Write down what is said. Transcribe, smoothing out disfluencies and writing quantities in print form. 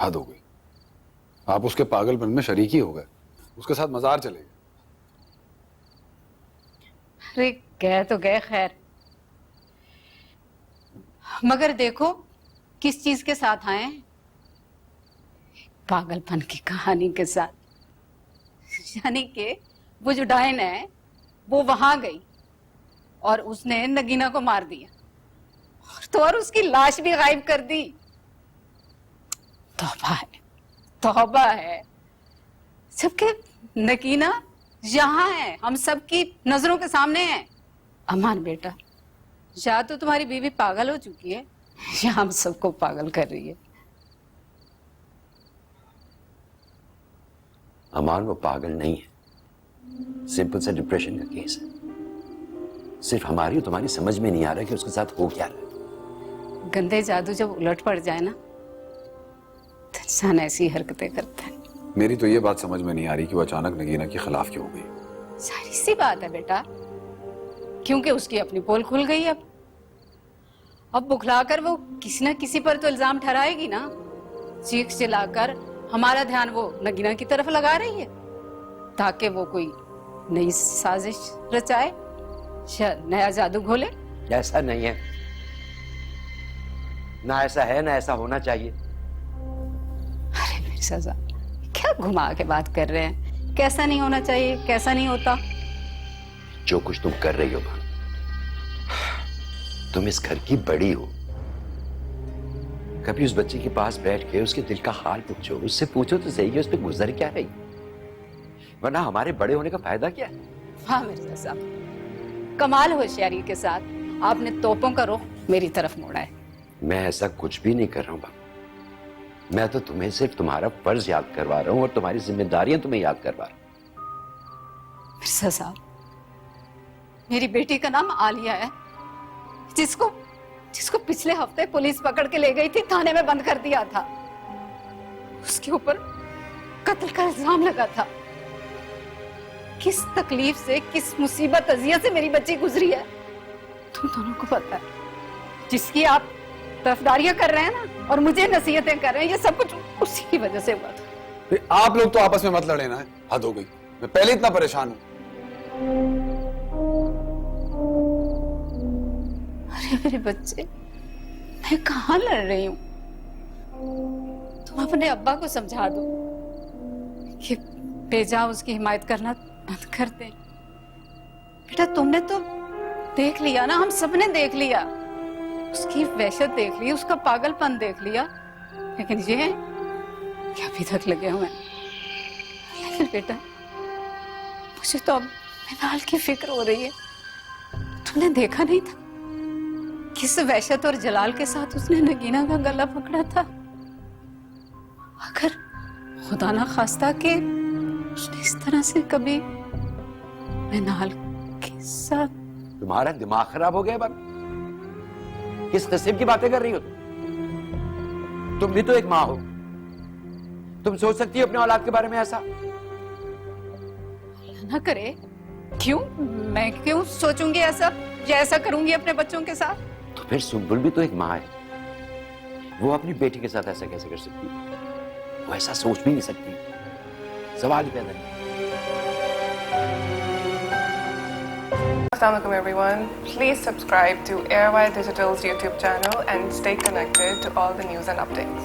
हद हो गई। आप उसके पागलपन में शरीकी हो गए, उसके साथ मजार चले गए। अरे गए तो गए, खैर, मगर देखो किस चीज के साथ आए हैं? पागलपन की कहानी के साथ। यानी कि वो जो डायन है वो वहां गई और उसने नगीना को मार दिया और उसकी लाश भी गायब कर दी। तौबा है, तौबा है। जबकि नगीना यहाँ है, हम सबकी नजरों के सामने है। अमान बेटा, या तो तुम्हारी बीवी पागल हो चुकी है या हम सबको पागल कर रही है। अमान वो पागल नहीं है, सिंपल सा डिप्रेशन का केस है। सिर्फ हमारी और तुम्हारी समझ में नहीं आ रहा कि उसके साथ हो क्या रहा है। गंदे जादू जब उलट पड़ जाए ना तो इंसान ऐसी हरकतें करता है। मेरी तो ये बात समझ में नहीं आ रही कि वो अचानक नगीना के खिलाफ क्यों हो गई। सारी सी बात है बेटा, क्योंकि उसकी अपनी पोल खुल गई। अब बुखलाकर वो किसी न किसी पर तो इल्जाम ठहराएगी ना। चीख चिल्लाकर हमारा ध्यान वो नगीना की तरफ लगा रही है ताकि वो कोई नई साजिश रचाए या नया जादू घोले। ऐसा नहीं है, ना ऐसा है ना ऐसा होना चाहिए। अरे मेरी सजा, क्या घुमा के बात कर रहे हैं? कैसा नहीं होना चाहिए, कैसा नहीं होता? जो कुछ तुम कर रही हो मां, तुम इस घर की बड़ी हो। कभी उस बच्चे के पास बैठ के उसके दिल का हाल पूछो, उससे पूछो तो सही है उस पे गुजर क्या रही, वरना हमारे बड़े होने का फायदा क्या है? हाँ मिर्जा साहब, कमाल होशियारी के साथ आपने तोपों का रुख मेरी तरफ मोड़ा है। मैं ऐसा कुछ भी नहीं कर रहा हूं बाबा, मैं तो तुम्हें सिर्फ तुम्हारा फर्ज याद करवा रहा हूं और तुम्हारी जिम्मेदारियां तुम्हें याद करवा रहा हूं। मिर्जा साहब, मेरी बेटी का नाम आलिया है, जिसको पिछले हफ्ते पुलिस पकड़ के ले गई थी, थाने में बंद कर दिया था। उसके ऊपर कत्ल का इल्जाम लगा था। किस तकलीफ से, किस मुसीबत अजियत से मेरी बच्ची गुजरी है तुम दोनों को पता है। जिसकी आप तरफदारियां कर रहे हैं ना और मुझे नसीहतें कर रहे हैं, ये सब कुछ उसी की वजह से हुआ था। आप लोग तो आपस में मत लड़े ना, हद हो गई। मैं पहले इतना परेशान हूं। अरे मेरे बच्चे, मैं कहाँ लड़ रही हूँ? तुम अपने अब्बा को समझा दो कि बेजा उसकी हिमायत करना बंद कर दे। बेटा तुमने तो देख लिया ना, हम सबने देख लिया, उसकी वहशत देख ली, उसका पागलपन देख लिया, लेकिन ये क्या अभी तक लगे हुए हैं। लेकिन बेटा मुझे तो अब मिनाल की फिक्र हो रही है। तुमने देखा नहीं था किस वहशत और जलाल के साथ उसने नगीना का गला पकड़ा था? अगर खुदा ना खास्ता के उसने इस तरह से कभी मिनाल के साथ। तुम्हारा दिमाग खराब हो गया बात, किस किस्म की बातें कर रही हो तुम भी तो एक माँ हो, तुम सोच सकती हो अपने औलाद के बारे में ऐसा? ना करे, क्यों? मैं क्यों सोचूंगी ऐसा या ऐसा करूंगी अपने बच्चों के साथ? तो फिर सुंबुल भी तो एक माँ है, वो अपनी बेटी के साथ ऐसा कैसे कर सकती है? वो ऐसा सोच भी नहीं सकती, सवाल ही पैदा नहीं। Assalamualaikum everyone. Please subscribe to Airwire Digital's YouTube channel and stay connected to all the news and updates.